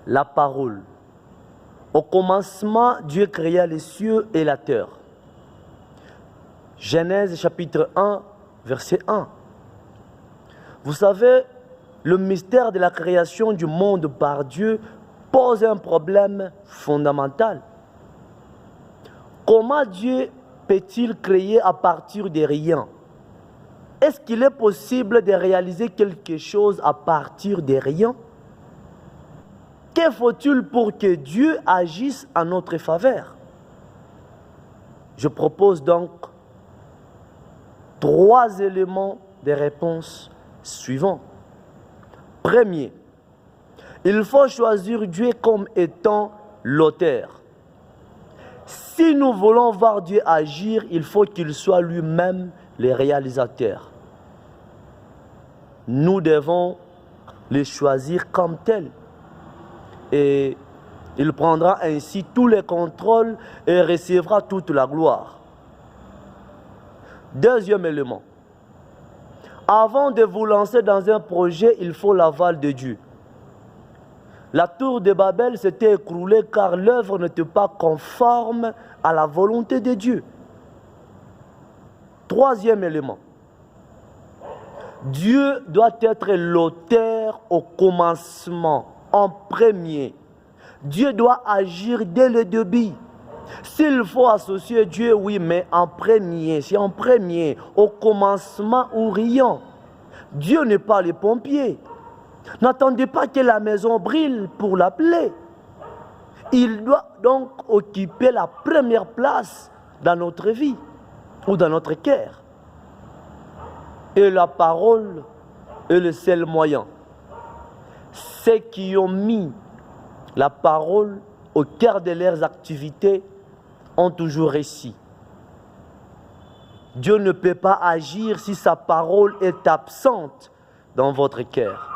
la parole. Au commencement, Dieu créa les cieux et la terre. Genèse chapitre 1, verset 1. Vous savez, le mystère de la création du monde par Dieu pose un problème fondamental. Comment Dieu peut-il créer à partir de rien? Est-ce qu'il est possible de réaliser quelque chose à partir de rien? Que faut-il pour que Dieu agisse en notre faveur? Je propose donc 3 éléments de réponse suivants. Premier, il faut choisir Dieu comme étant l'auteur. Si nous voulons voir Dieu agir, il faut qu'il soit lui-même le réalisateur. Nous devons le choisir comme tel. Et il prendra ainsi tous les contrôles et recevra toute la gloire. Deuxième élément. Avant de vous lancer dans un projet, il faut l'aval de Dieu. La tour de Babel s'était écroulée car l'œuvre n'était pas conforme à la volonté de Dieu. Troisième élément. Dieu doit être l'auteur au commencement, en premier. Dieu doit agir dès le début. S'il faut associer Dieu, oui, mais en premier, c'est en premier, au commencement ou rien. Dieu n'est pas le pompier. N'attendez pas que la maison brille pour l'appeler. Il doit donc occuper la première place dans notre vie ou dans notre cœur. Et la parole est le seul moyen. Ceux qui ont mis la parole au cœur de leurs activités ont toujours réussi. Dieu ne peut pas agir si sa parole est absente dans votre cœur.